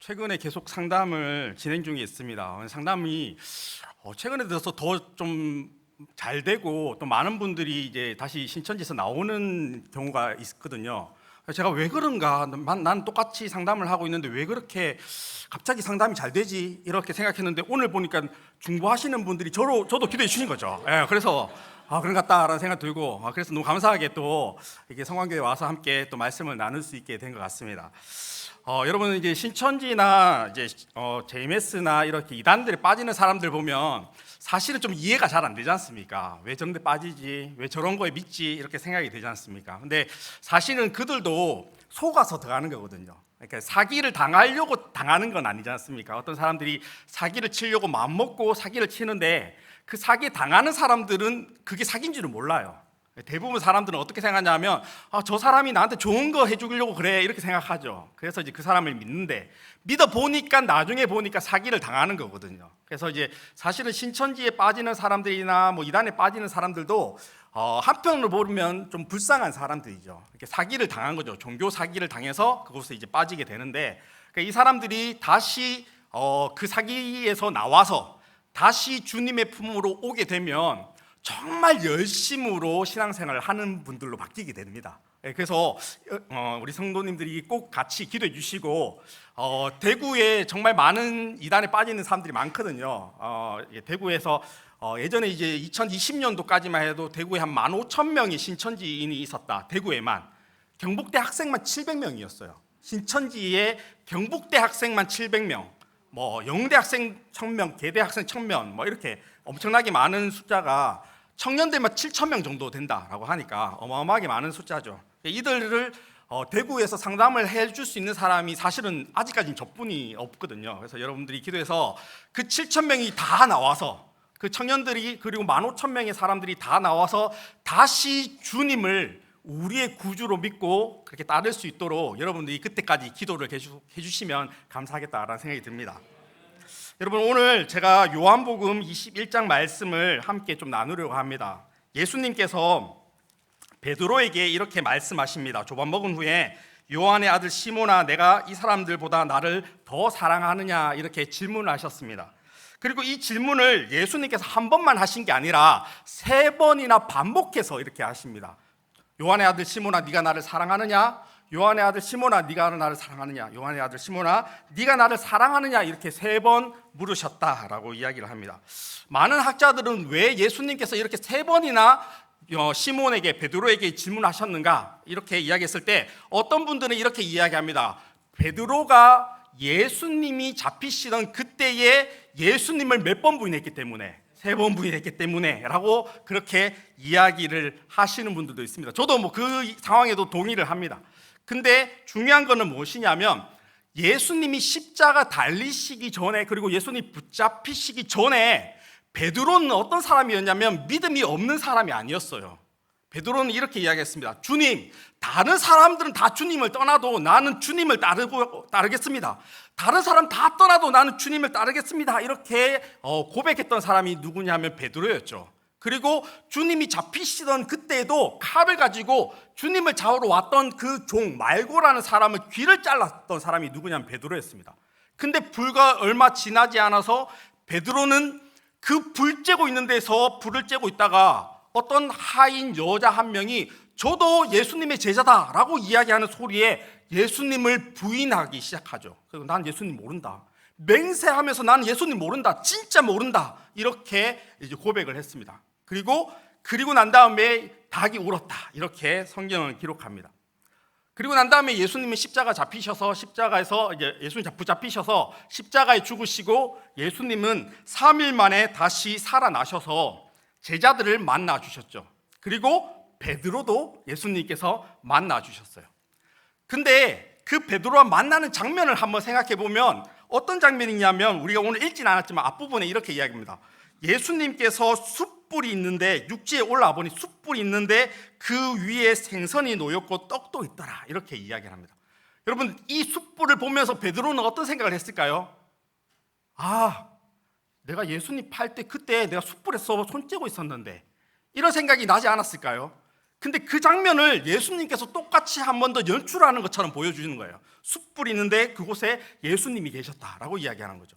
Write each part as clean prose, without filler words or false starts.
최근에 계속 상담을 진행 중에 있습니다. 상담이 최근에 들어서 더 좀 잘 되고 또 많은 분들이 이제 다시 신천지에서 나오는 경우가 있거든요. 그래서 제가 왜 그런가? 난 똑같이 상담을 하고 있는데 왜 그렇게 갑자기 상담이 잘 되지? 이렇게 생각했는데 오늘 보니까 중보하시는 분들이 저도 기도해 주신 거죠. 예, 그래서 그런 것 같다라는 생각 들고 그래서 너무 감사하게 또 이렇게 성광교회 와서 함께 또 말씀을 나눌 수 있게 된 것 같습니다. 여러분 이제 신천지나 이제 JMS나 이렇게 이단들에 빠지는 사람들 보면 사실은 좀 이해가 잘 안 되지 않습니까? 왜 저런 데 빠지지? 왜 저런 거에 믿지? 이렇게 생각이 되지 않습니까? 근데 사실은 그들도 속아서 들어가는 거거든요. 그러니까 사기를 당하려고 당하는 건 아니지 않습니까? 어떤 사람들이 사기를 치려고 마음먹고 사기를 치는데 그 사기 당하는 사람들은 그게 사기인 줄은 몰라요. 대부분 사람들은 어떻게 생각하냐면 저 사람이 나한테 좋은 거 해주려고 그래 이렇게 생각하죠. 그래서 이제 그 사람을 믿는데 믿어 보니까 나중에 보니까 사기를 당하는 거거든요. 그래서 이제 사실은 신천지에 빠지는 사람들이나 뭐 이단에 빠지는 사람들도 한편으로 보면 좀 불쌍한 사람들이죠. 이렇게 사기를 당한 거죠. 종교 사기를 당해서 그곳에 이제 빠지게 되는데 그러니까 이 사람들이 다시 그 사기에서 나와서 다시 주님의 품으로 오게 되면 정말 열심으로 신앙생활을 하는 분들로 바뀌게 됩니다. 그래서 우리 성도님들이 꼭 같이 기도해 주시고 대구에 정말 많은 이단에 빠지는 사람들이 많거든요. 대구에서 예전에 이제 2020년도까지만 해도 대구에 한 15,000명의 신천지인이 있었다. 대구에만 경북대 학생만 700명이었어요. 신천지에 경북대 학생만 700명, 뭐 영대 학생 1,000명, 계대 학생 1,000명, 뭐 이렇게 엄청나게 많은 숫자가 청년대만 7,000명 정도 된다라고 하니까 어마어마하게 많은 숫자죠. 이들을 대구에서 상담을 해줄 수 있는 사람이 사실은 아직까지는 저뿐이 없거든요. 그래서 여러분들이 기도해서 그 7,000명이 다 나와서 그 청년들이 그리고 15,000명의 사람들이 다 나와서 다시 주님을 우리의 구주로 믿고 그렇게 따를 수 있도록 여러분들이 그때까지 기도를 해주시면 감사하겠다라는 생각이 듭니다. 여러분 오늘 제가 요한복음 21장 말씀을 함께 좀 나누려고 합니다. 예수님께서 베드로에게 이렇게 말씀하십니다. 조반 먹은 후에 요한의 아들 시몬아 내가 이 사람들보다 나를 더 사랑하느냐 이렇게 질문을 하셨습니다. 그리고 이 질문을 예수님께서 한 번만 하신 게 아니라 3번이나 반복해서 이렇게 하십니다. 요한의 아들 시몬아 네가 나를 사랑하느냐? 요한의 아들 시몬아 네가 나를 사랑하느냐? 요한의 아들 시몬아 네가 나를 사랑하느냐? 이렇게 3번 물으셨다라고 이야기를 합니다. 많은 학자들은 왜 예수님께서 이렇게 3번이나 시몬에게 베드로에게 질문하셨는가 이렇게 이야기했을 때 어떤 분들은 이렇게 이야기합니다. 베드로가 예수님이 잡히시던 그때에 예수님을 몇 번 부인했기 때문에 3번 부인했기 때문에 라고 그렇게 이야기를 하시는 분들도 있습니다. 저도 뭐 그 상황에도 동의를 합니다. 근데 중요한 거는 무엇이냐면 예수님이 십자가 달리시기 전에 그리고 예수님이 붙잡히시기 전에 베드로는 어떤 사람이었냐면 믿음이 없는 사람이 아니었어요. 베드로는 이렇게 이야기했습니다. 주님, 다른 사람들은 다 주님을 떠나도 나는 주님을 따르겠습니다. 다른 사람 다 떠나도 나는 주님을 따르겠습니다. 이렇게 고백했던 사람이 누구냐면 베드로였죠. 그리고 주님이 잡히시던 그때에도 칼을 가지고 주님을 잡으러 왔던 그 종 말고라는 사람을 귀를 잘랐던 사람이 누구냐면 베드로였습니다. 근데 불과 얼마 지나지 않아서 베드로는 그 불 쬐고 있는 데서 불을 쬐고 있다가 어떤 하인 여자 한 명이 저도 예수님의 제자다라고 이야기하는 소리에 예수님을 부인하기 시작하죠. 그리고 난 예수님 모른다. 맹세하면서 나는 예수님 모른다. 진짜 모른다. 이렇게 이제 고백을 했습니다. 그리고 난 다음에 닭이 울었다. 이렇게 성경을 기록합니다. 그리고 난 다음에 예수님이 십자가 잡히셔서 십자가에서 이제 예수님 붙잡히셔서 십자가에 죽으시고 예수님은 3일 만에 다시 살아나셔서 제자들을 만나 주셨죠. 그리고 베드로도 예수님께서 만나 주셨어요. 근데 그 베드로와 만나는 장면을 한번 생각해 보면 어떤 장면이냐면 우리가 오늘 읽진 않았지만 앞부분에 이렇게 이야기합니다. 예수님께서 숯불이 있는데 육지에 올라와 보니 숯불이 있는데 그 위에 생선이 놓였고 떡도 있더라 이렇게 이야기를 합니다. 여러분 이 숯불을 보면서 베드로는 어떤 생각을 했을까요? 내가 예수님 팔 때 그때 내가 숯불에서 손 째고 있었는데 이런 생각이 나지 않았을까요? 근데 그 장면을 예수님께서 똑같이 한 번 더 연출하는 것처럼 보여주는 거예요. 숯불이 있는데 그곳에 예수님이 계셨다라고 이야기하는 거죠.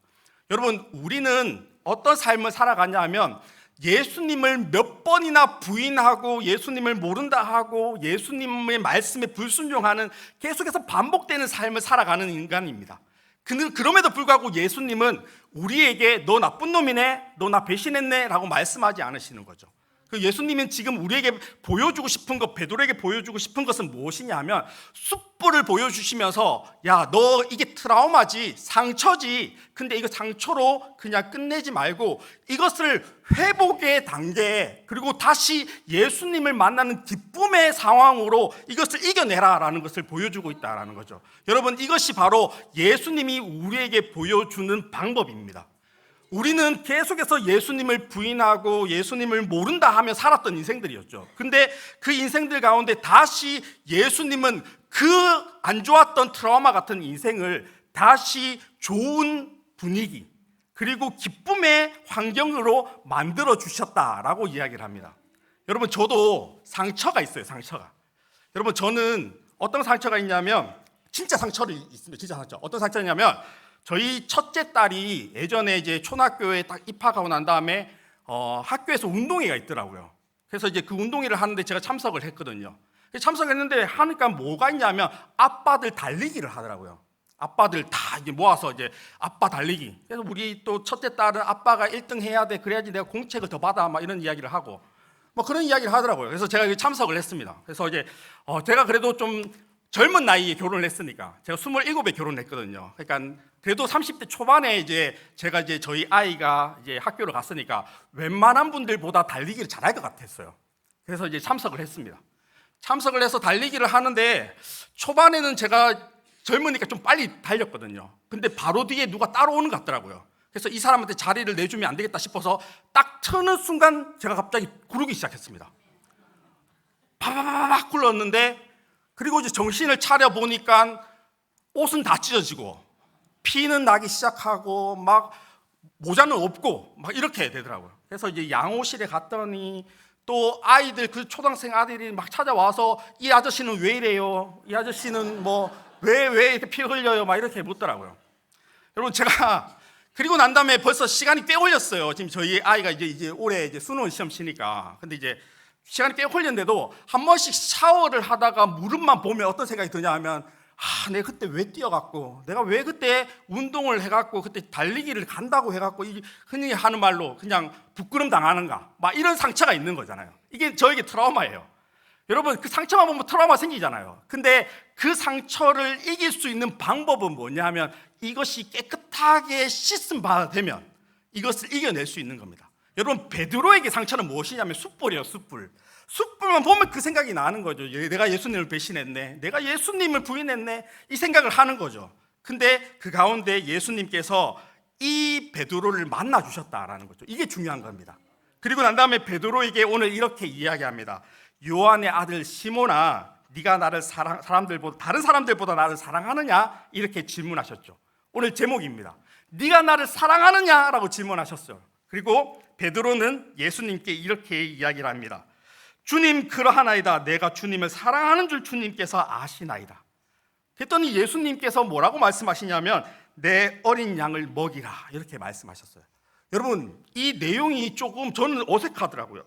여러분, 우리는 어떤 삶을 살아가냐 하면 예수님을 몇 번이나 부인하고 예수님을 모른다 하고 예수님의 말씀에 불순종하는 계속해서 반복되는 삶을 살아가는 인간입니다. 그럼에도 불구하고 예수님은 우리에게 너 나쁜 놈이네, 너 나 배신했네 라고 말씀하지 않으시는 거죠. 그 예수님은 지금 우리에게 보여주고 싶은 것, 베드로에게 보여주고 싶은 것은 무엇이냐 하면 숯불을 보여주시면서 야, 너 이게 트라우마지, 상처지. 근데 이거 상처로 그냥 끝내지 말고 이것을 회복의 단계, 그리고 다시 예수님을 만나는 기쁨의 상황으로 이것을 이겨내라라는 것을 보여주고 있다라는 거죠. 여러분, 이것이 바로 예수님이 우리에게 보여주는 방법입니다. 우리는 계속해서 예수님을 부인하고 예수님을 모른다 하며 살았던 인생들이었죠. 근데 그 인생들 가운데 다시 예수님은 그 안 좋았던 트라우마 같은 인생을 다시 좋은 분위기 그리고 기쁨의 환경으로 만들어 주셨다라고 이야기를 합니다. 여러분, 저도 상처가 있어요. 상처가. 여러분, 저는 어떤 상처가 있냐면 진짜 상처를 있습니다. 진짜 상처. 어떤 상처냐면 저희 첫째 딸이 예전에 이제 초등학교에 딱 입학하고 난 다음에 학교에서 운동회가 있더라고요. 그래서 이제 그 운동회를 하는데 제가 참석을 했거든요. 참석했는데 하니까 뭐가 있냐면 아빠들 달리기를 하더라고요. 아빠들 다 이제 모아서 이제 아빠 달리기. 그래서 우리 또 첫째 딸은 아빠가 1등 해야 돼. 그래야지 내가 공책을 더 받아. 막 이런 이야기를 하고 뭐 그런 이야기를 하더라고요. 그래서 제가 참석을 했습니다. 그래서 이제 제가 그래도 좀 젊은 나이에 결혼을 했으니까 제가 27에 결혼을 했거든요. 그러니까 그래도 30대 초반에 이제 제가 이제 저희 아이가 이제 학교를 갔으니까 웬만한 분들보다 달리기를 잘할 것 같았어요. 그래서 이제 참석을 했습니다. 참석을 해서 달리기를 하는데 초반에는 제가 젊으니까 좀 빨리 달렸거든요. 근데 바로 뒤에 누가 따라오는 것 같더라고요. 그래서 이 사람한테 자리를 내주면 안 되겠다 싶어서 딱 트는 순간 제가 갑자기 구르기 시작했습니다. 파파파팍 굴렀는데 그리고 이제 정신을 차려 보니까 옷은 다 찢어지고 피는 나기 시작하고 막 모자는 없고 막 이렇게 되더라고요. 그래서 이제 양호실에 갔더니 또 아이들 그 초등학생 아들이 막 찾아와서 이 아저씨는 왜 이래요? 이 아저씨는 뭐 왜 이렇게 피 흘려요? 막 이렇게 묻더라고요. 여러분, 제가 그리고 난 다음에 벌써 시간이 꽤 걸렸어요. 지금 저희 아이가 이제 올해 이제 수능 시험 치니까. 근데 이제 시간이 꽤 걸렸는데도 한 번씩 샤워를 하다가 무릎만 보면 어떤 생각이 드냐 하면 내가 그때 왜 뛰어갔고 내가 왜 그때 운동을 해갖고 그때 달리기를 간다고 해갖고 흔히 하는 말로 그냥 부끄럼 당하는가 막 이런 상처가 있는 거잖아요. 이게 저에게 트라우마예요. 여러분, 그 상처만 보면 트라우마 생기잖아요. 근데 그 상처를 이길 수 있는 방법은 뭐냐면 이것이 깨끗하게 씻음 받아되면 이것을 이겨낼 수 있는 겁니다. 여러분, 베드로에게 상처는 무엇이냐면 숯불이에요. 숯불만 보면 그 생각이 나는 거죠. 내가 예수님을 배신했네, 내가 예수님을 부인했네, 이 생각을 하는 거죠. 근데 그 가운데 예수님께서 이 베드로를 만나 주셨다라는 거죠. 이게 중요한 겁니다. 그리고 난 다음에 베드로에게 오늘 이렇게 이야기합니다. 요한의 아들 시몬아, 네가 나를 다른 사람들보다 나를 사랑하느냐? 이렇게 질문하셨죠. 오늘 제목입니다. 네가 나를 사랑하느냐라고 질문하셨어요. 그리고 베드로는 예수님께 이렇게 이야기를 합니다. 주님, 그러하나이다. 내가 주님을 사랑하는 줄 주님께서 아시나이다. 그랬더니 예수님께서 뭐라고 말씀하시냐면 내 어린 양을 먹이라, 이렇게 말씀하셨어요. 여러분, 이 내용이 조금 저는 어색하더라고요.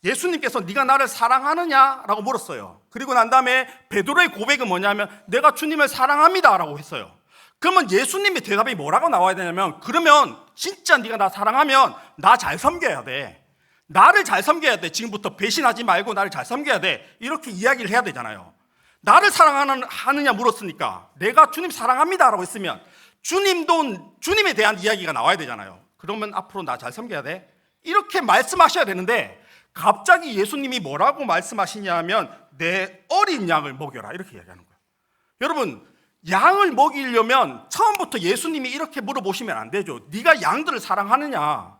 예수님께서 네가 나를 사랑하느냐라고 물었어요. 그리고 난 다음에 베드로의 고백은 뭐냐면 내가 주님을 사랑합니다라고 했어요. 그러면 예수님의 대답이 뭐라고 나와야 되냐면 그러면 진짜 네가 나 사랑하면 나 잘 섬겨야 돼. 나를 잘 섬겨야 돼. 지금부터 배신하지 말고 나를 잘 섬겨야 돼. 이렇게 이야기를 해야 되잖아요. 나를 사랑하느냐 물었으니까 내가 주님 사랑합니다라고 했으면 주님도 주님에 대한 이야기가 나와야 되잖아요. 그러면 앞으로 나 잘 섬겨야 돼. 이렇게 말씀하셔야 되는데 갑자기 예수님이 뭐라고 말씀하시냐면 내 어린 양을 먹여라, 이렇게 이야기하는 거예요. 여러분, 양을 먹이려면 처음부터 예수님이 이렇게 물어보시면 안 되죠. 네가 양들을 사랑하느냐?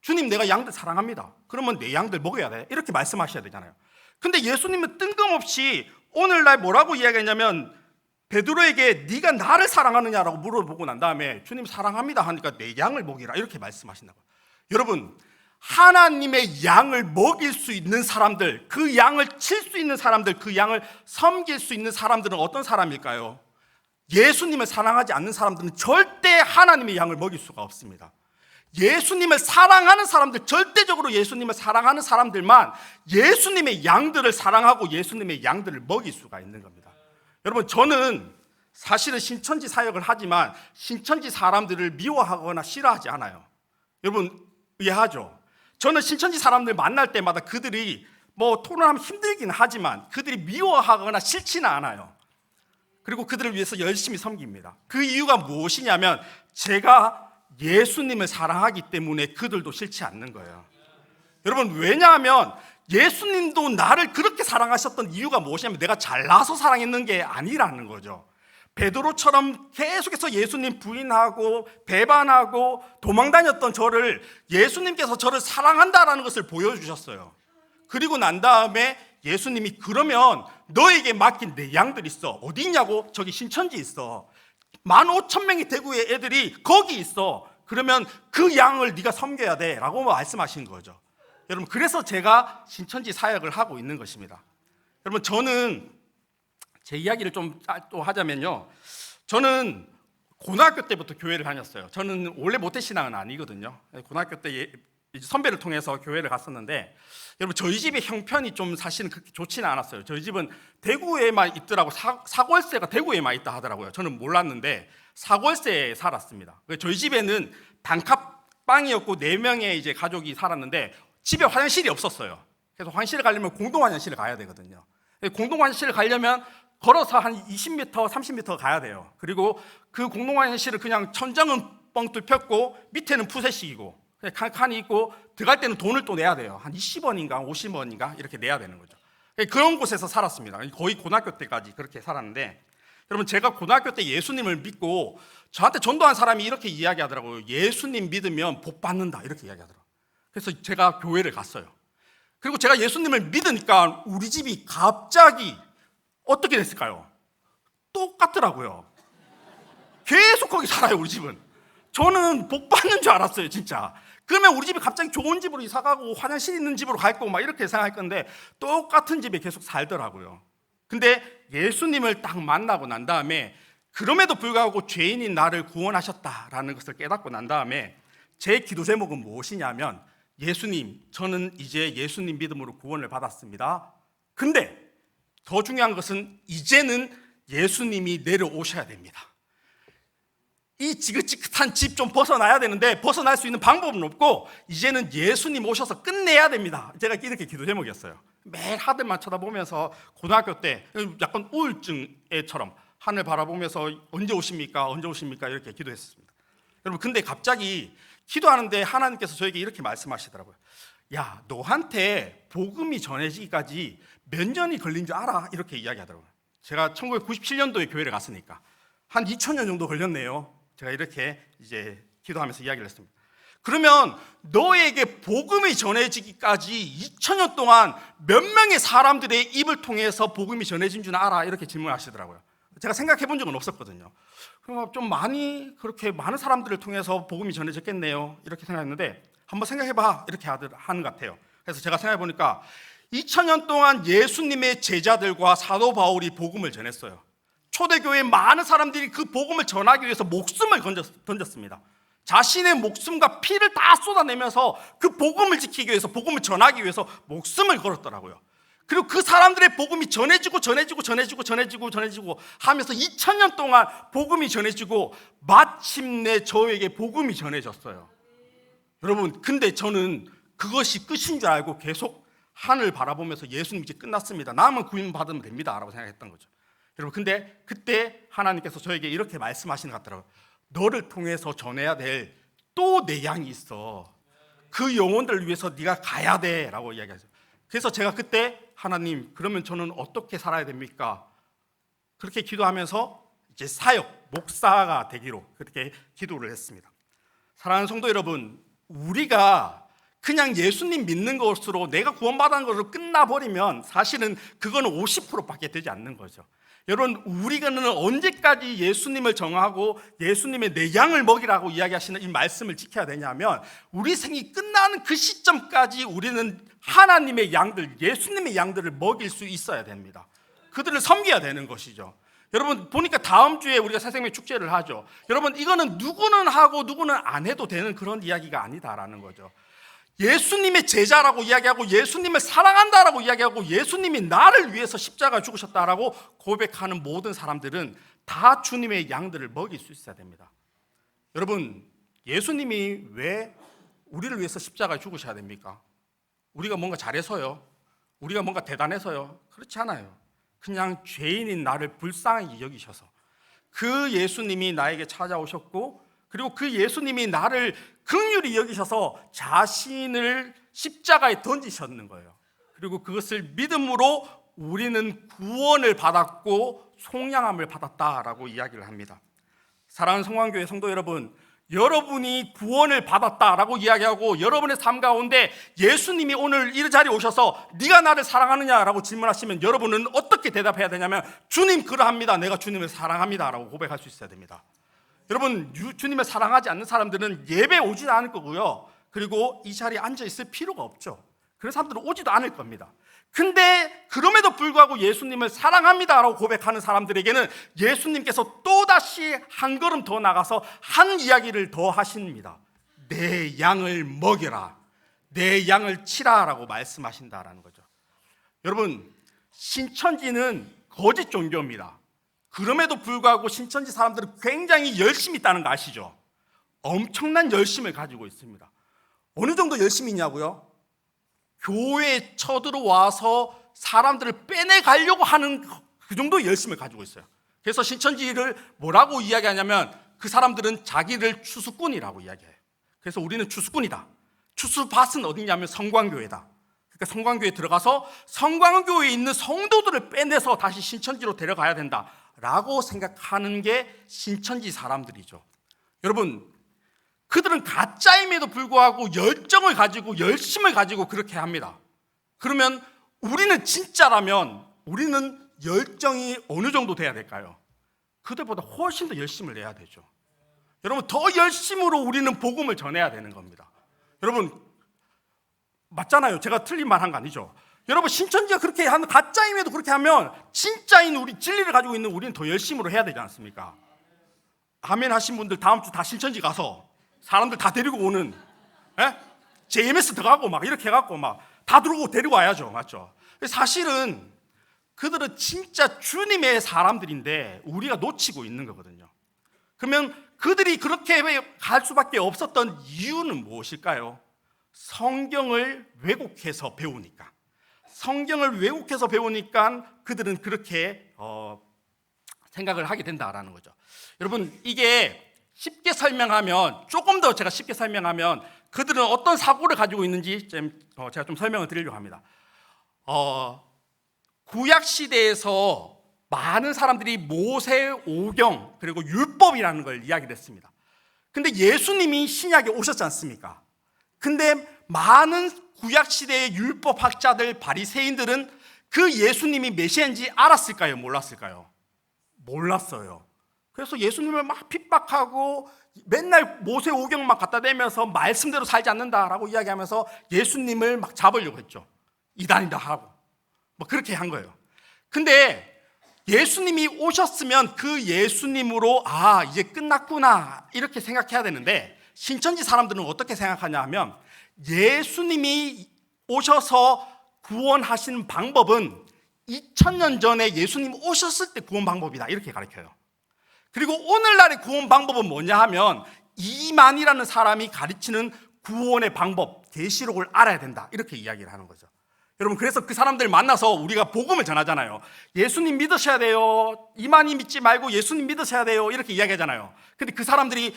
주님, 내가 양들 사랑합니다. 그러면 내 양들 먹여야 돼, 이렇게 말씀하셔야 되잖아요. 근데 예수님은 뜬금없이 오늘날 뭐라고 이야기했냐면 베드로에게 네가 나를 사랑하느냐라고 물어보고 난 다음에 주님 사랑합니다 하니까 내 양을 먹이라, 이렇게 말씀하신다고요. 여러분, 하나님의 양을 먹일 수 있는 사람들, 그 양을 칠 수 있는 사람들, 그 양을 섬길 수 있는 사람들은 어떤 사람일까요? 예수님을 사랑하지 않는 사람들은 절대 하나님의 양을 먹일 수가 없습니다. 예수님을 사랑하는 사람들, 절대적으로 예수님을 사랑하는 사람들만 예수님의 양들을 사랑하고 예수님의 양들을 먹일 수가 있는 겁니다. 여러분, 저는 사실은 신천지 사역을 하지만 신천지 사람들을 미워하거나 싫어하지 않아요. 여러분, 이해하죠? 저는 신천지 사람들 만날 때마다 그들이 토론하면 힘들긴 하지만 그들이 미워하거나 싫지는 않아요. 그리고 그들을 위해서 열심히 섬깁니다. 그 이유가 무엇이냐면 제가 예수님을 사랑하기 때문에 그들도 싫지 않는 거예요. 여러분, 왜냐하면 예수님도 나를 그렇게 사랑하셨던 이유가 무엇이냐면 내가 잘나서 사랑했는 게 아니라는 거죠. 베드로처럼 계속해서 예수님 부인하고 배반하고 도망다녔던 저를 예수님께서 저를 사랑한다라는 것을 보여주셨어요. 그리고 난 다음에 예수님이 그러면 너에게 맡긴 내 양들 있어. 어디 있냐고? 저기 신천지 있어. 15,000명의 대구의 애들이 거기 있어. 그러면 그 양을 네가 섬겨야 돼 라고 말씀하신 거죠. 여러분, 그래서 제가 신천지 사역을 하고 있는 것입니다. 여러분, 저는 제 이야기를 좀 또 하자면요, 저는 고등학교 때부터 교회를 다녔어요. 저는 원래 모태신앙은 아니거든요. 고등학교 때 선배를 통해서 교회를 갔었는데, 여러분, 저희 집의 형편이 좀 사실은 그렇게 좋지는 않았어요. 저희 집은 대구에만 있더라고. 사골세가 대구에만 있다 하더라고요. 저는 몰랐는데 사골세에 살았습니다. 저희 집에는 단칸방이었고 4명의 이제 가족이 살았는데 집에 화장실이 없었어요. 그래서 화장실을 가려면 공동 화장실을 가야 되거든요. 공동 화장실을 가려면 걸어서 한 20m, 30m 가야 돼요. 그리고 그 공동 화장실을 그냥 천장은 뻥 뚫혔고 밑에는 푸세식이고 칸칸이 있고 들어갈 때는 돈을 또 내야 돼요. 한 20원인가 50원인가 이렇게 내야 되는 거죠. 그런 곳에서 살았습니다. 거의 고등학교 때까지 그렇게 살았는데, 여러분, 제가 고등학교 때 예수님을 믿고 저한테 전도한 사람이 이렇게 이야기하더라고요. 예수님 믿으면 복 받는다, 이렇게 이야기하더라고요. 그래서 제가 교회를 갔어요. 그리고 제가 예수님을 믿으니까 우리 집이 갑자기 어떻게 됐을까요? 똑같더라고요. 계속 거기 살아요, 우리 집은. 저는 복 받는 줄 알았어요, 진짜. 그러면 우리 집이 갑자기 좋은 집으로 이사가고 화장실 있는 집으로 갈 거고 막 이렇게 생각할 건데 똑같은 집에 계속 살더라고요. 근데 예수님을 딱 만나고 난 다음에, 그럼에도 불구하고 죄인인 나를 구원하셨다라는 것을 깨닫고 난 다음에 제 기도 제목은 무엇이냐면, 예수님, 저는 이제 예수님 믿음으로 구원을 받았습니다. 근데 더 중요한 것은 이제는 예수님이 내려오셔야 됩니다. 이 지긋지긋한 집 좀 벗어나야 되는데 벗어날 수 있는 방법은 없고 이제는 예수님 오셔서 끝내야 됩니다. 제가 이렇게 기도 제목이었어요. 매일 하늘만 쳐다보면서 고등학교 때 약간 우울증처럼 하늘 바라보면서 언제 오십니까? 언제 오십니까? 이렇게 기도했습니다. 여러분, 근데 갑자기 기도하는데 하나님께서 저에게 이렇게 말씀하시더라고요. 야, 너한테 복음이 전해지기까지 몇 년이 걸린 줄 알아? 이렇게 이야기하더라고요. 제가 1997년도에 교회를 갔으니까 한 2000년 정도 걸렸네요. 제가 이렇게 이제 기도하면서 이야기를 했습니다. 그러면 너에게 복음이 전해지기까지 2000년 동안 몇 명의 사람들의 입을 통해서 복음이 전해진 줄 알아? 이렇게 질문하시더라고요. 제가 생각해 본 적은 없었거든요. 그럼 좀 많이, 그렇게 많은 사람들을 통해서 복음이 전해졌겠네요, 이렇게 생각했는데 한번 생각해봐, 이렇게 하는 것 같아요. 그래서 제가 생각해 보니까 2000년 동안 예수님의 제자들과 사도 바울이 복음을 전했어요. 초대교회의 많은 사람들이 그 복음을 전하기 위해서 목숨을 던졌습니다. 자신의 목숨과 피를 다 쏟아내면서 그 복음을 지키기 위해서, 복음을 전하기 위해서 목숨을 걸었더라고요. 그리고 그 사람들의 복음이 전해지고 하면서 2000년 동안 복음이 전해지고 마침내 저에게 복음이 전해졌어요. 여러분, 근데 저는 그것이 끝인 줄 알고 계속 하늘 바라보면서 예수님 이제 끝났습니다, 남은 구원 받으면 됩니다 라고 생각했던 거죠. 여러분, 근데 그때 하나님께서 저에게 이렇게 말씀하시는 것 같더라고요. 너를 통해서 전해야 될 또 내 양이 있어. 그 영혼들을 위해서 네가 가야 돼 라고 이야기하죠. 그래서 제가 그때, 하나님, 그러면 저는 어떻게 살아야 됩니까? 그렇게 기도하면서 이제 사역, 목사가 되기로 그렇게 기도를 했습니다. 사랑하는 성도 여러분, 우리가 그냥 예수님 믿는 것으로 내가 구원받은 것으로 끝나버리면 사실은 그거는 50%밖에 되지 않는 거죠. 여러분, 우리가는 언제까지 예수님을 정하고 예수님의 내 양을 먹이라고 이야기하시는 이 말씀을 지켜야 되냐면, 우리 생이 끝나는 그 시점까지 우리는 하나님의 양들, 예수님의 양들을 먹일 수 있어야 됩니다. 그들을 섬겨야 되는 것이죠. 여러분, 보니까 다음 주에 우리가 새생명 축제를 하죠. 여러분, 이거는 누구는 하고 누구는 안 해도 되는 그런 이야기가 아니다라는 거죠. 예수님의 제자라고 이야기하고 예수님을 사랑한다라고 이야기하고 예수님이 나를 위해서 십자가 죽으셨다라고 고백하는 모든 사람들은 다 주님의 양들을 먹일 수 있어야 됩니다. 여러분, 예수님이 왜 우리를 위해서 십자가에 죽으셔야 됩니까? 우리가 뭔가 잘해서요? 우리가 뭔가 대단해서요? 그렇지 않아요. 그냥 죄인인 나를 불쌍히 여기셔서 그 예수님이 나에게 찾아오셨고, 그리고 그 예수님이 나를 긍휼히 여기셔서 자신을 십자가에 던지셨는 거예요. 그리고 그것을 믿음으로 우리는 구원을 받았고 속량함을 받았다라고 이야기를 합니다. 사랑하는 성광교회 성도 여러분, 여러분이 구원을 받았다라고 이야기하고 여러분의 삶 가운데 예수님이 오늘 이 자리에 오셔서 네가 나를 사랑하느냐라고 질문하시면 여러분은 어떻게 대답해야 되냐면, 주님 그러합니다, 내가 주님을 사랑합니다 라고 고백할 수 있어야 됩니다. 여러분, 주님을 사랑하지 않는 사람들은 예배 오지도 않을 거고요, 그리고 이 자리에 앉아 있을 필요가 없죠. 그런 사람들은 오지도 않을 겁니다. 근데 그럼에도 불구하고 예수님을 사랑합니다 라고 고백하는 사람들에게는 예수님께서 또다시 한 걸음 더 나가서 한 이야기를 더 하십니다. 내 양을 먹여라, 내 양을 치라 라고 말씀하신다라는 거죠. 여러분, 신천지는 거짓 종교입니다. 그럼에도 불구하고 신천지 사람들은 굉장히 열심히 있다는 거 아시죠? 엄청난 열심을 가지고 있습니다. 어느 정도 열심히 있냐고요? 교회에 쳐들어와서 사람들을 빼내가려고 하는 그 정도의 열심을 가지고 있어요. 그래서 신천지를 뭐라고 이야기하냐면, 그 사람들은 자기를 추수꾼이라고 이야기해요. 그래서 우리는 추수꾼이다. 추수밭은 어디냐면 성광교회다. 그러니까 성광교회에 들어가서 성광교회에 있는 성도들을 빼내서 다시 신천지로 데려가야 된다라고 생각하는 게 신천지 사람들이죠. 여러분, 그들은 가짜임에도 불구하고 열정을 가지고 열심을 가지고 그렇게 합니다. 그러면 우리는 진짜라면 우리는 열정이 어느 정도 돼야 될까요? 그들보다 훨씬 더 열심을 내야 되죠. 여러분, 더 열심으로 우리는 복음을 전해야 되는 겁니다. 여러분, 맞잖아요. 제가 틀린 말 한 거 아니죠. 여러분, 신천지가 그렇게 하는, 가짜임에도 그렇게 하면 진짜인 우리, 진리를 가지고 있는 우리는 더 열심으로 해야 되지 않습니까? 아멘 하신 분들 다음 주 다 신천지 가서 사람들 다 데리고 오는, JMS 들어가고 막 이렇게 해갖고 막 다 들어오고 데리고 와야죠. 맞죠? 사실은 그들은 진짜 주님의 사람들인데 우리가 놓치고 있는 거거든요. 그러면 그들이 그렇게 갈 수밖에 없었던 이유는 무엇일까요? 성경을 왜곡해서 배우니까. 성경을 왜곡해서 배우니까 그들은 그렇게 생각을 하게 된다라는 거죠. 여러분, 이게 쉽게 설명하면, 조금 더 제가 쉽게 설명하면 그들은 어떤 사고를 가지고 있는지 제가 좀 설명을 드리려고 합니다. 구약 시대에서 많은 사람들이 모세오경 그리고 율법이라는 걸 이야기를 했습니다. 근데 예수님이 신약에 오셨지 않습니까? 근데 많은 구약 시대의 율법학자들, 바리새인들은 그 예수님이 메시아인지 알았을까요? 몰랐을까요? 몰랐어요. 그래서 예수님을 막 핍박하고 맨날 모세오경만 갖다 대면서 말씀대로 살지 않는다라고 이야기하면서 예수님을 막 잡으려고 했죠. 이단이다 하고 뭐 그렇게 한 거예요. 근데 예수님이 오셨으면 그 예수님으로 이제 끝났구나 이렇게 생각해야 되는데, 신천지 사람들은 어떻게 생각하냐 하면, 예수님이 오셔서 구원하시는 방법은 2000년 전에 예수님 오셨을 때 구원 방법이다 이렇게 가르쳐요. 그리고 오늘날의 구원 방법은 뭐냐 하면, 이만이라는 사람이 가르치는 구원의 방법, 계시록을 알아야 된다 이렇게 이야기를 하는 거죠. 여러분, 그래서 그 사람들 만나서 우리가 복음을 전하잖아요. 예수님 믿으셔야 돼요. 이만희 믿지 말고 예수님 믿으셔야 돼요. 이렇게 이야기하잖아요. 근데 그 사람들이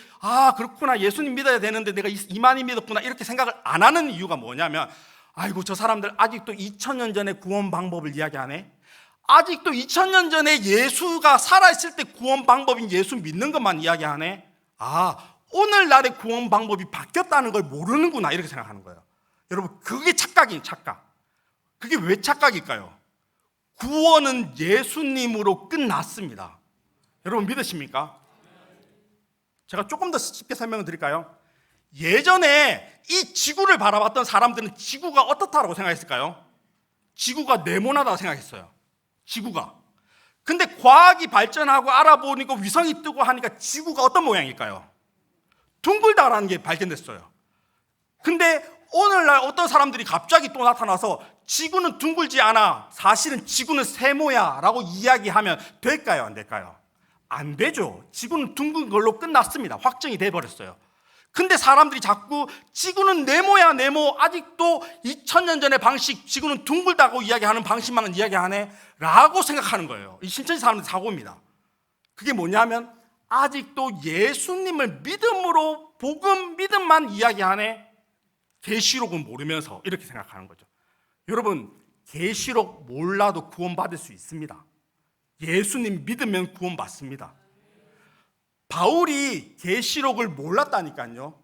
그렇구나, 예수님 믿어야 되는데 내가 이만희 믿었구나 이렇게 생각을 안 하는 이유가 뭐냐면, 아이고 저 사람들 아직도 2000년 전에 구원 방법을 이야기하네. 아직도 2000년 전에 예수가 살아있을 때 구원 방법인 예수 믿는 것만 이야기하네. 오늘날의 구원 방법이 바뀌었다는 걸 모르는구나 이렇게 생각하는 거예요. 여러분, 그게 착각이에요. 착각. 그게 왜 착각일까요? 구원은 예수님으로 끝났습니다. 여러분 믿으십니까? 제가 조금 더 쉽게 설명을 드릴까요? 예전에 이 지구를 바라봤던 사람들은 지구가 어떻다라고 생각했을까요? 지구가 네모나다고 생각했어요. 지구가. 근데 과학이 발전하고 알아보니까 위성이 뜨고 하니까 지구가 어떤 모양일까요? 둥글다라는 게 발견됐어요. 근데 오늘날 어떤 사람들이 갑자기 또 나타나서 지구는 둥글지 않아, 사실은 지구는 세모야 라고 이야기하면 될까요? 안 될까요? 안 되죠. 지구는 둥근 걸로 끝났습니다. 확정이 돼버렸어요. 근데 사람들이 자꾸 지구는 네모야 네모, 아직도 2000년 전의 방식, 지구는 둥글다고 이야기하는 방식만 이야기하네 라고 생각하는 거예요. 이 신천지 사람들 사고입니다. 그게 뭐냐면 아직도 예수님을 믿음으로 복음 믿음만 이야기하네, 계시록은 모르면서 이렇게 생각하는 거죠. 여러분, 계시록 몰라도 구원받을 수 있습니다. 예수님 믿으면 구원받습니다. 바울이 계시록을 몰랐다니까요.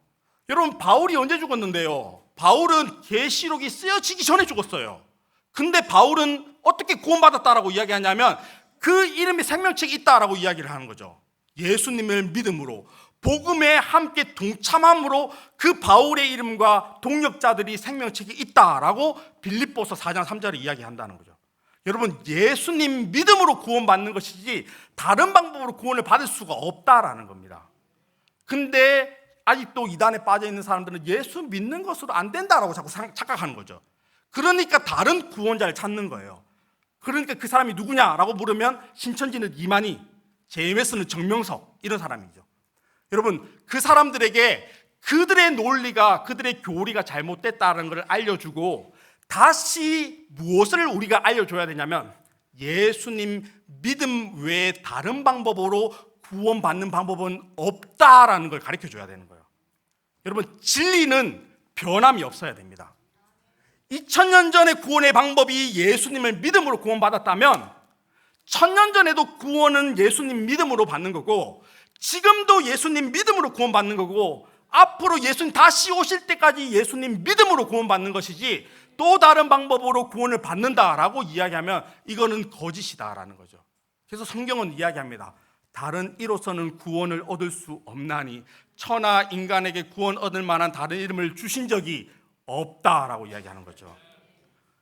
여러분, 바울이 언제 죽었는데요? 바울은 계시록이 쓰여지기 전에 죽었어요. 근데 바울은 어떻게 구원받았다라고 이야기하냐면 그 이름이 생명책에 있다라고 이야기를 하는 거죠. 예수님을 믿음으로, 복음에 함께 동참함으로 그 바울의 이름과 동역자들이 생명책에 있다라고 빌립보서 4장 3절에 이야기한다는 거죠. 여러분, 예수님 믿음으로 구원받는 것이지 다른 방법으로 구원을 받을 수가 없다라는 겁니다. 근데 아직도 이단에 빠져 있는 사람들은 예수 믿는 것으로 안 된다라고 자꾸 착각하는 거죠. 그러니까 다른 구원자를 찾는 거예요. 그러니까 그 사람이 누구냐라고 물으면 신천지는 이만희, JMS는 정명석, 이런 사람이죠. 여러분, 그 사람들에게 그들의 논리가, 그들의 교리가 잘못됐다는 것을 알려주고 다시 무엇을 우리가 알려줘야 되냐면 예수님 믿음 외에 다른 방법으로 구원받는 방법은 없다라는 걸 가르쳐줘야 되는 거예요. 여러분, 진리는 변함이 없어야 됩니다. 2000년 전의 구원의 방법이 예수님을 믿음으로 구원받았다면 1000년 전에도 구원은 예수님 믿음으로 받는 거고, 지금도 예수님 믿음으로 구원받는 거고, 앞으로 예수님 다시 오실 때까지 예수님 믿음으로 구원받는 것이지 또 다른 방법으로 구원을 받는다라고 이야기하면 이거는 거짓이다라는 거죠. 그래서 성경은 이야기합니다. 다른 이로서는 구원을 얻을 수 없나니 천하 인간에게 구원 얻을 만한 다른 이름을 주신 적이 없다라고 이야기하는 거죠.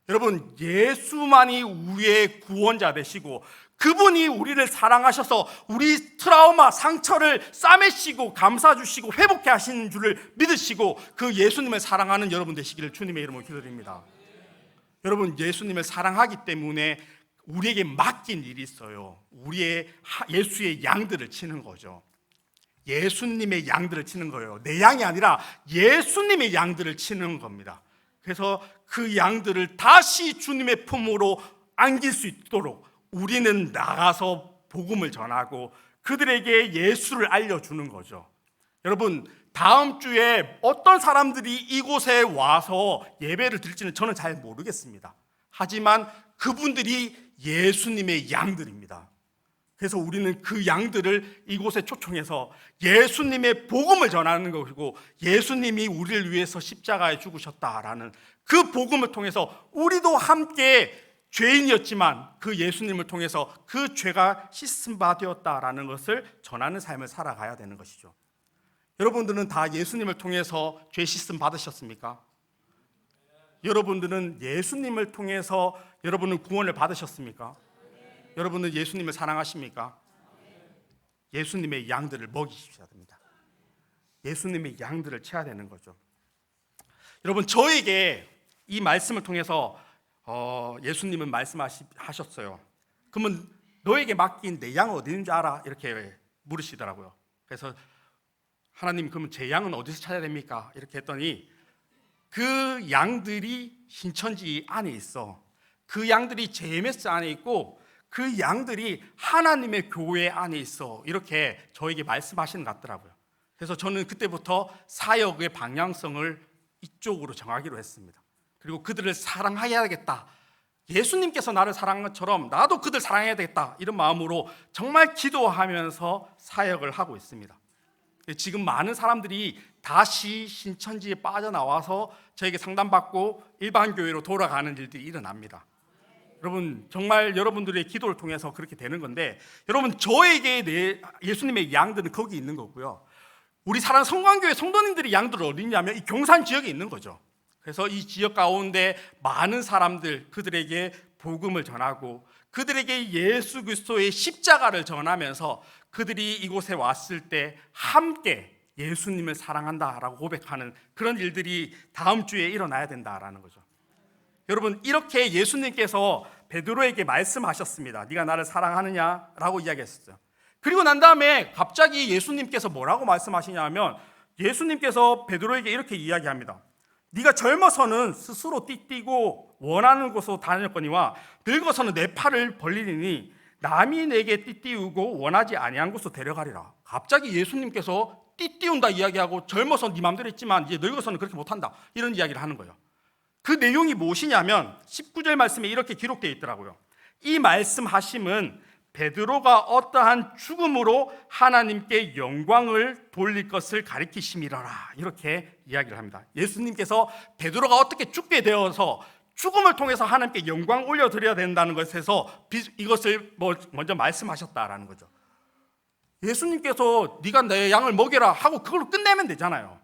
여러분, 예수만이 우리의 구원자 되시고 그분이 우리를 사랑하셔서 우리 트라우마, 상처를 싸매시고 감싸주시고 회복해 하시는 줄을 믿으시고 그 예수님을 사랑하는 여러분 되시기를 주님의 이름으로 기도드립니다. 여러분, 예수님을 사랑하기 때문에 우리에게 맡긴 일이 있어요. 예수의 양들을 치는 거죠. 예수님의 양들을 치는 거예요. 내 양이 아니라 예수님의 양들을 치는 겁니다. 그래서 그 양들을 다시 주님의 품으로 안길 수 있도록 우리는 나가서 복음을 전하고 그들에게 예수를 알려주는 거죠. 여러분, 다음 주에 어떤 사람들이 이곳에 와서 예배를 드릴지는 저는 잘 모르겠습니다. 하지만 그분들이 예수님의 양들입니다. 그래서 우리는 그 양들을 이곳에 초청해서 예수님의 복음을 전하는 것이고, 예수님이 우리를 위해서 십자가에 죽으셨다라는 그 복음을 통해서 우리도 함께 죄인이었지만 그 예수님을 통해서 그 죄가 씻음 바 되었다라는 것을 전하는 삶을 살아가야 되는 것이죠. 여러분들은 다 예수님을 통해서 죄 씻음 받으셨습니까? 여러분들은 예수님을 통해서 여러분은 구원을 받으셨습니까? 여러분은 예수님을 사랑하십니까? 예수님의 양들을 먹이셔야 됩니다. 예수님의 양들을 쳐야 되는 거죠. 여러분, 저에게 이 말씀을 통해서 예수님은 말씀하셨어요. 그러면 너에게 맡긴 내 양은 어디 있는지 알아? 이렇게 물으시더라고요. 그래서 하나님, 그러면 제 양은 어디서 찾아야 됩니까? 이렇게 했더니 그 양들이 신천지 안에 있어. 그 양들이 JMS 안에 있고 그 양들이 하나님의 교회 안에 있어. 이렇게 저에게 말씀하시는 것 같더라고요. 그래서 저는 그때부터 사역의 방향성을 이쪽으로 정하기로 했습니다. 그리고 그들을 사랑해야겠다. 예수님께서 나를 사랑한 것처럼 나도 그들 사랑해야 되겠다. 이런 마음으로 정말 기도하면서 사역을 하고 있습니다. 지금 많은 사람들이 다시 신천지에 빠져나와서 저에게 상담받고 일반 교회로 돌아가는 일들이 일어납니다. 여러분 정말 여러분들의 기도를 통해서 그렇게 되는 건데, 여러분 저에게 예수님의 양들은 거기 있는 거고요. 우리 사랑 성광교회 성도님들의 양들은 어디 있냐면 이 경산 지역에 있는 거죠. 그래서 이 지역 가운데 많은 사람들, 그들에게 복음을 전하고 그들에게 예수 그리스도의 십자가를 전하면서 그들이 이곳에 왔을 때 함께 예수님을 사랑한다라고 고백하는 그런 일들이 다음 주에 일어나야 된다라는 거죠. 여러분 이렇게 예수님께서 베드로에게 말씀하셨습니다. 네가 나를 사랑하느냐라고 이야기했었죠. 그리고 난 다음에 갑자기 예수님께서 뭐라고 말씀하시냐면, 예수님께서 베드로에게 이렇게 이야기합니다. 네가 젊어서는 스스로 띠띠고 원하는 곳으로 다녔거니와 늙어서는 내 팔을 벌리리니 남이 내게 띠띠우고 원하지 아니한 곳으로 데려가리라. 갑자기 예수님께서 띠띠운다 이야기하고 젊어서 네 마음대로 했지만 이제 늙어서는 그렇게 못한다, 이런 이야기를 하는 거예요. 그 내용이 무엇이냐면 19절 말씀에 이렇게 기록되어 있더라고요. 이 말씀하심은 베드로가 어떠한 죽음으로 하나님께 영광을 돌릴 것을 가리키심이라라, 이렇게 이야기를 합니다. 예수님께서 베드로가 어떻게 죽게 되어서 죽음을 통해서 하나님께 영광 올려드려야 된다는 것에서 이것을 먼저 말씀하셨다라는 거죠. 예수님께서 네가 내 양을 먹여라 하고 그걸로 끝내면 되잖아요.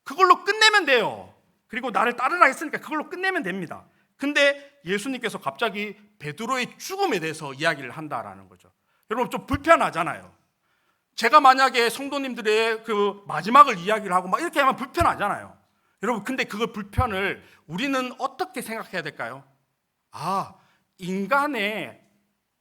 그걸로 끝내면 돼요. 그리고 나를 따르라 했으니까 그걸로 끝내면 됩니다. 근데 예수님께서 갑자기 베드로의 죽음에 대해서 이야기를 한다라는 거죠. 여러분 좀 불편하잖아요. 제가 만약에 성도님들의 그 마지막을 이야기를 하고 막 이렇게 하면 불편하잖아요. 여러분 근데 그 불편을 우리는 어떻게 생각해야 될까요? 아, 인간의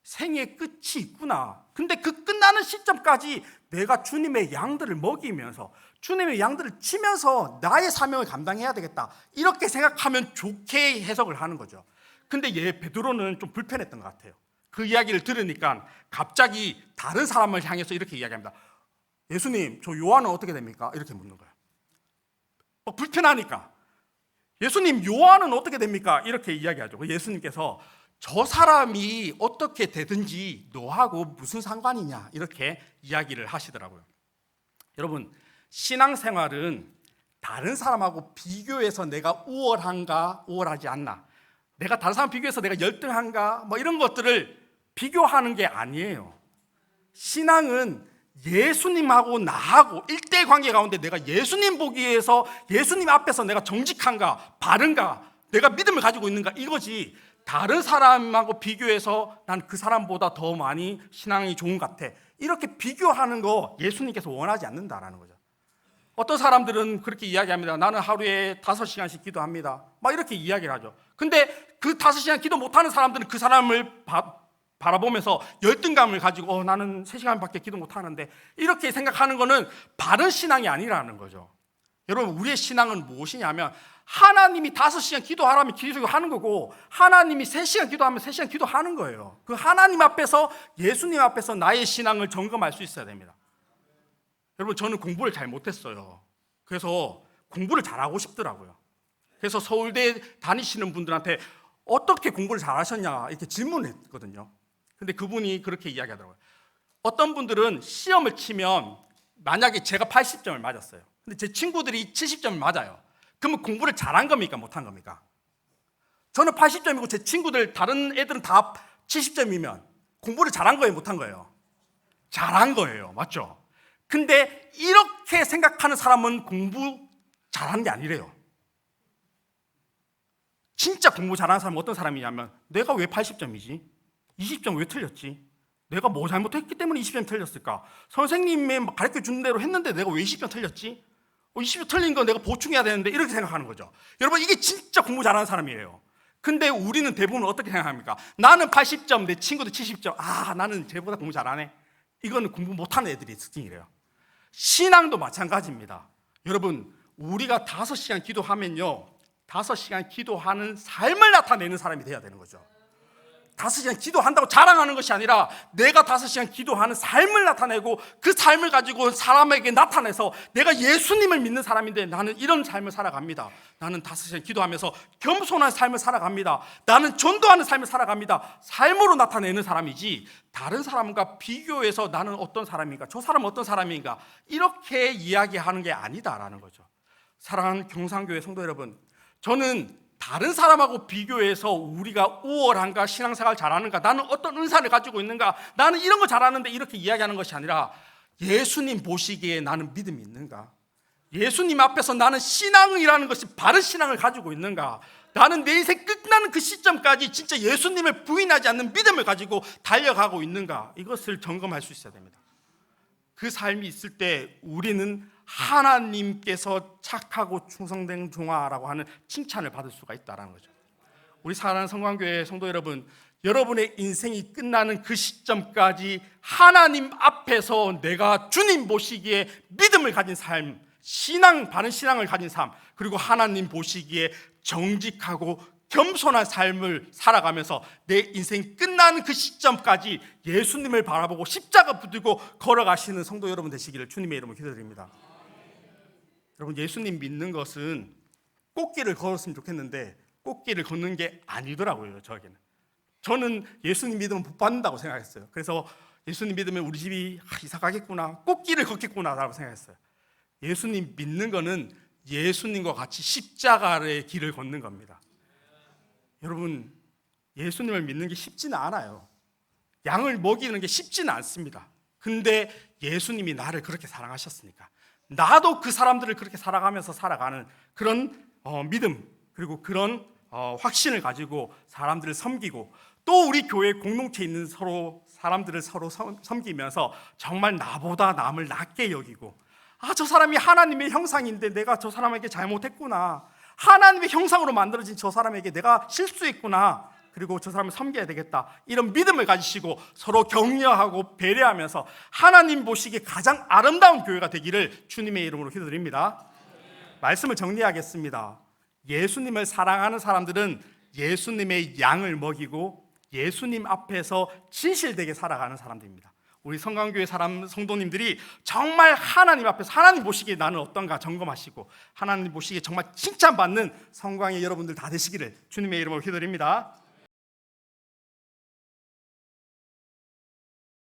생의 끝이 있구나. 근데 그 끝나는 시점까지 내가 주님의 양들을 먹이면서 주님의 양들을 치면서 나의 사명을 감당해야 되겠다, 이렇게 생각하면 좋게 해석을 하는 거죠. 근데 베드로는 좀 불편했던 것 같아요. 그 이야기를 들으니까 갑자기 다른 사람을 향해서 이렇게 이야기합니다. 예수님, 저 요한은 어떻게 됩니까? 이렇게 묻는 거예요. 불편하니까. 예수님, 요한은 어떻게 됩니까? 이렇게 이야기하죠. 예수님께서 저 사람이 어떻게 되든지 너하고 무슨 상관이냐, 이렇게 이야기를 하시더라고요. 여러분 신앙생활은 다른 사람하고 비교해서 내가 우월한가 우월하지 않나, 내가 다른 사람 비교해서 내가 열등한가 이런 것들을 비교하는 게 아니에요. 신앙은 예수님하고 나하고 일대 관계 가운데 내가 예수님 보기 위해서 예수님 앞에서 내가 정직한가 바른가, 내가 믿음을 가지고 있는가, 이거지 다른 사람하고 비교해서 난 그 사람보다 더 많이 신앙이 좋은 것 같아, 이렇게 비교하는 거 예수님께서 원하지 않는다라는 거죠. 어떤 사람들은 그렇게 이야기합니다. 나는 하루에 5시간씩 기도합니다, 막 이렇게 이야기를 하죠. 근데 그 5시간 기도 못하는 사람들은 그 사람을 바라보면서 열등감을 가지고 나는 3시간밖에 기도 못하는데, 이렇게 생각하는 거는 바른 신앙이 아니라는 거죠. 여러분 우리의 신앙은 무엇이냐면, 하나님이 5시간 기도하라면 기도하는 거고, 하나님이 3시간 기도하면 3시간 기도하는 거예요. 그 하나님 앞에서, 예수님 앞에서 나의 신앙을 점검할 수 있어야 됩니다. 여러분 저는 공부를 잘 못했어요. 그래서 공부를 잘하고 싶더라고요. 그래서 서울대 다니시는 분들한테 어떻게 공부를 잘하셨냐 이렇게 질문을 했거든요. 근데 그분이 그렇게 이야기하더라고요. 어떤 분들은 시험을 치면, 만약에 제가 80점을 맞았어요. 근데 제 친구들이 70점을 맞아요. 그러면 공부를 잘한 겁니까 못한 겁니까? 저는 80점이고 제 친구들 다른 애들은 다 70점이면 공부를 잘한 거예요 못한 거예요? 잘한 거예요. 맞죠? 근데 이렇게 생각하는 사람은 공부 잘하는 게 아니래요. 진짜 공부 잘하는 사람은 어떤 사람이냐면, 내가 왜 80점이지? 20점 왜 틀렸지? 내가 뭐 잘못했기 때문에 20점 틀렸을까? 선생님이 가르쳐 준 대로 했는데 내가 왜 20점 틀렸지? 20점 틀린 건 내가 보충해야 되는데, 이렇게 생각하는 거죠. 여러분 이게 진짜 공부 잘하는 사람이에요. 근데 우리는 대부분 어떻게 생각합니까? 나는 80점, 내 친구들 70점. 나는 쟤보다 공부 잘하네. 이거는 공부 못하는 애들이 특징이래요. 신앙도 마찬가지입니다. 여러분 우리가 5시간 기도하면요, 5시간 기도하는 삶을 나타내는 사람이 돼야 되는 거죠. 5시간 기도한다고 자랑하는 것이 아니라 내가 5시간 기도하는 삶을 나타내고, 그 삶을 가지고 사람에게 나타내서 내가 예수님을 믿는 사람인데 나는 이런 삶을 살아갑니다, 나는 5시간 기도하면서 겸손한 삶을 살아갑니다, 나는 전도하는 삶을 살아갑니다, 삶으로 나타내는 사람이지, 다른 사람과 비교해서 나는 어떤 사람인가, 저 사람은 어떤 사람인가, 이렇게 이야기하는 게 아니다라는 거죠. 사랑하는 경상교회 성도 여러분, 저는 다른 사람하고 비교해서 우리가 우월한가, 신앙생활 잘하는가, 나는 어떤 은사를 가지고 있는가, 나는 이런 거 잘하는데 이렇게 이야기하는 것이 아니라 예수님 보시기에 나는 믿음이 있는가, 예수님 앞에서 나는 신앙이라는 것이 바른 신앙을 가지고 있는가, 나는 내 인생 끝나는 그 시점까지 진짜 예수님을 부인하지 않는 믿음을 가지고 달려가고 있는가, 이것을 점검할 수 있어야 됩니다. 그 삶이 있을 때 우리는 하나님께서 착하고 충성된 종아라고 하는 칭찬을 받을 수가 있다는 거죠. 우리 사랑하는 성광교회 성도 여러분, 여러분의 인생이 끝나는 그 시점까지 하나님 앞에서 내가 주님 보시기에 믿음을 가진 삶, 신앙, 바른 신앙을 가진 삶, 그리고 하나님 보시기에 정직하고 겸손한 삶을 살아가면서 내 인생 끝나는 그 시점까지 예수님을 바라보고 십자가 붙들고 걸어가시는 성도 여러분 되시기를 주님의 이름으로 기도드립니다. 여러분, 예수님 믿는 것은 꽃길을 걸었으면 좋겠는데 꽃길을 걷는 게 아니더라고요. 저는 예수님 믿으면 복 받는다고 생각했어요. 그래서 예수님 믿으면 우리 집이 이사 가겠구나, 꽃길을 걷겠구나 라고 생각했어요. 예수님 믿는 거는 예수님과 같이 십자가의 길을 걷는 겁니다. 여러분, 예수님을 믿는 게 쉽지는 않아요. 양을 먹이는 게 쉽지는 않습니다. 근데 예수님이 나를 그렇게 사랑하셨으니까 나도 그 사람들을 그렇게 살아가면서 살아가는 그런 믿음, 그리고 그런 확신을 가지고 사람들을 섬기고, 또 우리 교회 공동체에 있는 사람들을 서로 섬기면서 정말 나보다 남을 낮게 여기고, 저 사람이 하나님의 형상인데 내가 저 사람에게 잘못했구나, 하나님의 형상으로 만들어진 저 사람에게 내가 실수했구나, 그리고 저 사람을 섬겨야 되겠다, 이런 믿음을 가지시고 서로 격려하고 배려하면서 하나님 보시기에 가장 아름다운 교회가 되기를 주님의 이름으로 기도드립니다. 말씀을 정리하겠습니다. 예수님을 사랑하는 사람들은 예수님의 양을 먹이고 예수님 앞에서 진실되게 살아가는 사람들입니다. 우리 성강교회 성도님들이 정말 하나님 앞에서 하나님 보시기에 나는 어떤가 점검하시고 하나님 보시기에 정말 칭찬받는 성광의 여러분들 다 되시기를 주님의 이름으로 기도드립니다.